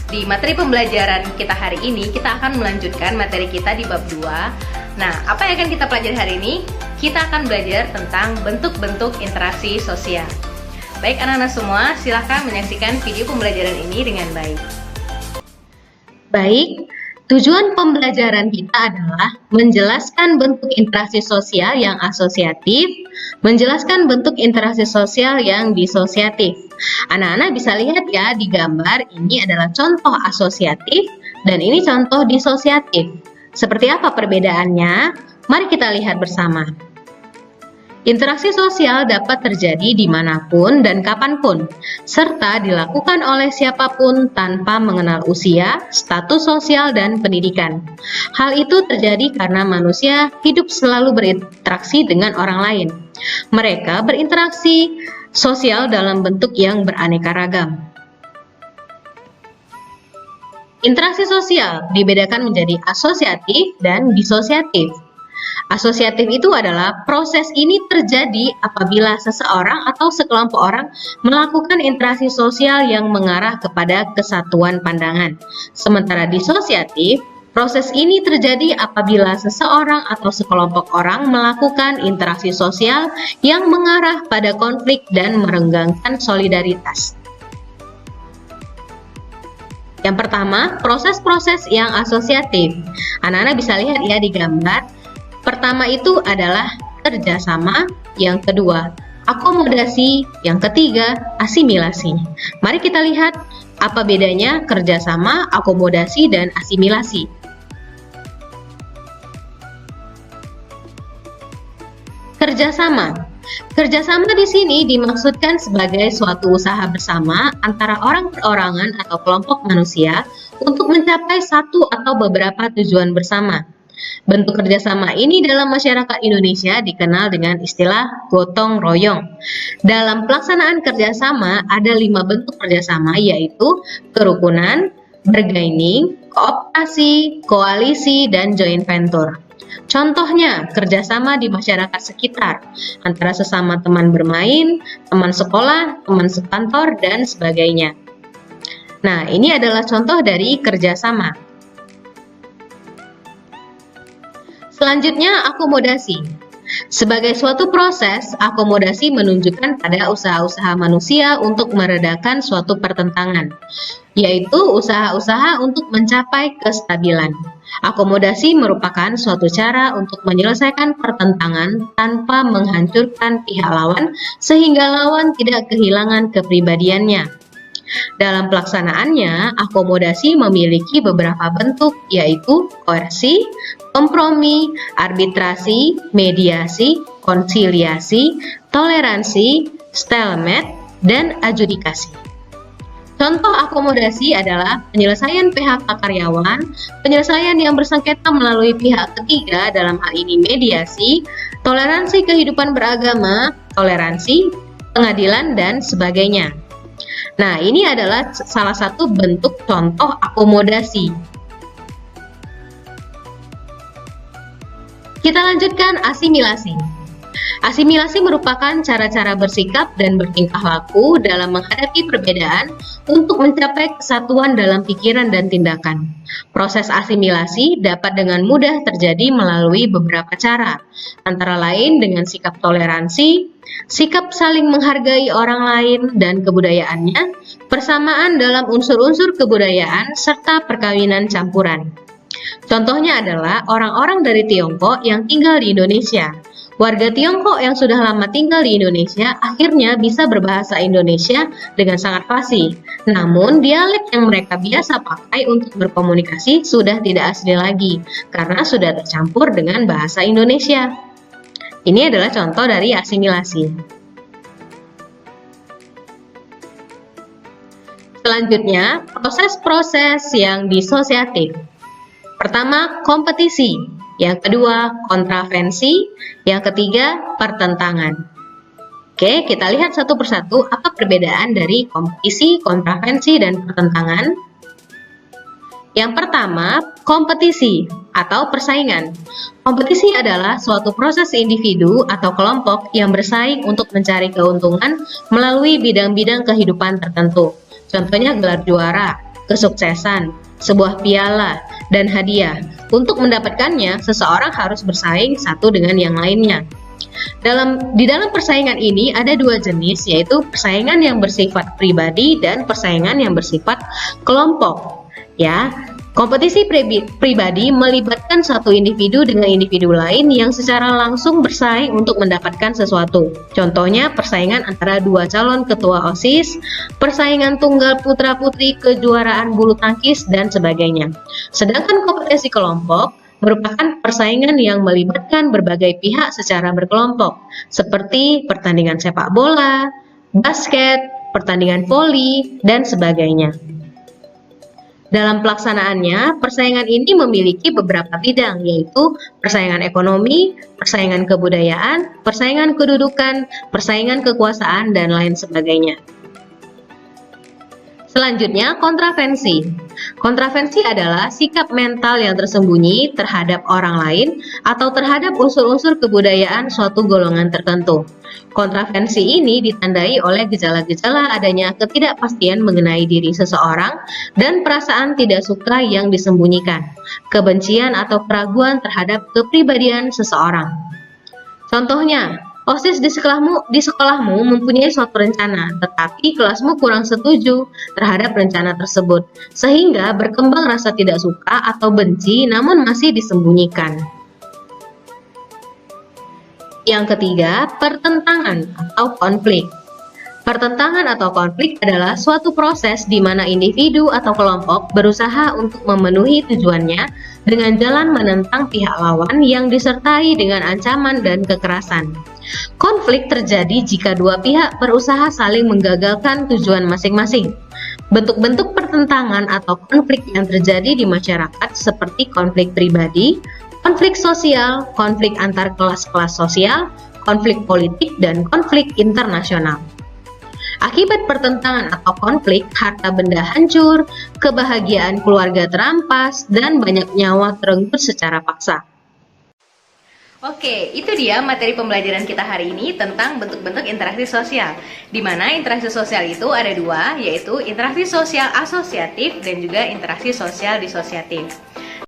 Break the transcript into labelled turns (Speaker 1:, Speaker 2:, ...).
Speaker 1: Di materi pembelajaran kita hari ini, kita akan melanjutkan materi kita di bab 2. Nah, apa yang akan kita pelajari hari ini? Kita akan belajar tentang bentuk-bentuk interaksi sosial. Baik anak-anak semua, silahkan menyaksikan video pembelajaran ini dengan baik. Baik, tujuan pembelajaran kita adalah menjelaskan bentuk interaksi sosial yang asosiatif, menjelaskan bentuk interaksi sosial yang disosiatif. Anak-anak bisa lihat ya di gambar, ini adalah contoh asosiatif dan ini contoh disosiatif. Seperti apa perbedaannya? Mari kita lihat bersama. Interaksi sosial dapat terjadi dimanapun dan kapanpun, serta dilakukan oleh siapapun tanpa mengenal usia, status sosial, dan pendidikan. Hal itu terjadi karena manusia hidup selalu berinteraksi dengan orang lain. Mereka berinteraksi sosial dalam bentuk yang beraneka ragam. Interaksi sosial dibedakan menjadi asosiatif dan disosiatif. Asosiatif itu adalah proses ini terjadi apabila seseorang atau sekelompok orang melakukan interaksi sosial yang mengarah kepada kesatuan pandangan. Sementara disosiatif, proses ini terjadi apabila seseorang atau sekelompok orang melakukan interaksi sosial yang mengarah pada konflik dan merenggangkan solidaritas. Yang pertama, proses-proses yang asosiatif. Anak-anak bisa lihat ya di gambar. Pertama itu adalah kerjasama, yang kedua akomodasi, yang ketiga asimilasi. Mari kita lihat apa bedanya kerjasama, akomodasi, dan asimilasi. Kerjasama. Kerjasama di sini dimaksudkan sebagai suatu usaha bersama antara orang perorangan atau kelompok manusia untuk mencapai satu atau beberapa tujuan bersama. Bentuk kerjasama ini dalam masyarakat Indonesia dikenal dengan istilah gotong royong. Dalam pelaksanaan kerjasama ada 5 bentuk kerjasama, yaitu kerukunan, bargaining, kooptasi, koalisi, dan joint venture. Contohnya, kerjasama di masyarakat sekitar, antara sesama teman bermain, teman sekolah, teman sekantor, dan sebagainya. Nah, ini adalah contoh dari kerjasama. Selanjutnya, akomodasi. Sebagai suatu proses, akomodasi menunjukkan pada usaha-usaha manusia untuk meredakan suatu pertentangan, yaitu usaha-usaha untuk mencapai kestabilan. Akomodasi merupakan suatu cara untuk menyelesaikan pertentangan tanpa menghancurkan pihak lawan, sehingga lawan tidak kehilangan kepribadiannya. Dalam pelaksanaannya, akomodasi memiliki beberapa bentuk, yaitu koersi, kompromi, arbitrasi, mediasi, konsiliasi, toleransi, stalemate, dan adjudikasi. Contoh akomodasi adalah penyelesaian PHK karyawan, penyelesaian yang bersengketa melalui pihak ketiga, dalam hal ini mediasi, toleransi kehidupan beragama, toleransi, pengadilan, dan sebagainya. Nah, ini adalah salah satu bentuk contoh akomodasi. Kita lanjutkan asimilasi. Asimilasi merupakan cara-cara bersikap dan bertingkah laku dalam menghadapi perbedaan untuk mencapai kesatuan dalam pikiran dan tindakan. Proses asimilasi dapat dengan mudah terjadi melalui beberapa cara, antara lain dengan sikap toleransi, sikap saling menghargai orang lain dan kebudayaannya, persamaan dalam unsur-unsur kebudayaan, serta perkawinan campuran. Contohnya adalah orang-orang dari Tiongkok yang tinggal di Indonesia. Warga Tiongkok yang sudah lama tinggal di Indonesia akhirnya bisa berbahasa Indonesia dengan sangat fasih. Namun, dialek yang mereka biasa pakai untuk berkomunikasi sudah tidak asli lagi, karena sudah tercampur dengan bahasa Indonesia. Ini adalah contoh dari asimilasi. Selanjutnya, proses-proses yang disosiatif. Pertama, kompetisi. Yang kedua, kontravensi. Yang ketiga, pertentangan. Oke, kita lihat satu persatu apa perbedaan dari kompetisi, kontravensi, dan pertentangan. Yang pertama, kompetisi atau persaingan. Kompetisi adalah suatu proses individu atau kelompok yang bersaing untuk mencari keuntungan melalui bidang-bidang kehidupan tertentu. Contohnya gelar juara.
Speaker 2: kesuksesan, sebuah piala, dan hadiah. Untuk mendapatkannya, seseorang harus bersaing satu dengan yang lainnya. Di dalam persaingan ini ada dua jenis, yaitu persaingan yang bersifat pribadi dan persaingan yang bersifat kelompok. Ya, kompetisi pribadi melibatkan satu individu dengan individu lain yang secara langsung bersaing untuk mendapatkan sesuatu. Contohnya persaingan antara dua calon ketua OSIS, persaingan tunggal putra-putri kejuaraan bulu tangkis, dan sebagainya. Sedangkan kompetisi kelompok merupakan persaingan yang melibatkan berbagai pihak secara berkelompok, seperti pertandingan sepak bola, basket, pertandingan voli, dan sebagainya. Dalam pelaksanaannya, persaingan ini memiliki beberapa bidang, yaitu persaingan ekonomi, persaingan kebudayaan, persaingan kedudukan, persaingan kekuasaan, dan lain sebagainya. Selanjutnya, kontravensi. Kontravensi adalah sikap mental yang tersembunyi terhadap orang lain atau terhadap unsur-unsur kebudayaan suatu golongan tertentu. Kontravensi ini ditandai oleh gejala-gejala adanya ketidakpastian mengenai diri seseorang dan perasaan tidak suka yang disembunyikan, kebencian atau keraguan terhadap kepribadian seseorang. Contohnya, OSIS di sekolahmu mempunyai suatu rencana, tetapi kelasmu kurang setuju terhadap rencana tersebut, sehingga berkembang rasa tidak suka atau benci namun masih disembunyikan. Yang ketiga, pertentangan atau konflik. Pertentangan atau konflik adalah suatu proses di mana individu atau kelompok berusaha untuk memenuhi tujuannya dengan jalan menentang pihak lawan yang disertai dengan ancaman dan kekerasan. Konflik terjadi jika dua pihak berusaha saling menggagalkan tujuan masing-masing. Bentuk-bentuk pertentangan atau konflik yang terjadi di masyarakat seperti konflik pribadi, konflik sosial, konflik antar kelas-kelas sosial, konflik politik, dan konflik internasional. Akibat pertentangan atau konflik, harta benda hancur, kebahagiaan keluarga terampas, dan banyak nyawa terenggut secara paksa.
Speaker 1: Oke, itu dia materi pembelajaran kita hari ini tentang bentuk-bentuk interaksi sosial. Di mana interaksi sosial itu ada dua, yaitu interaksi sosial asosiatif dan juga interaksi sosial disosiatif.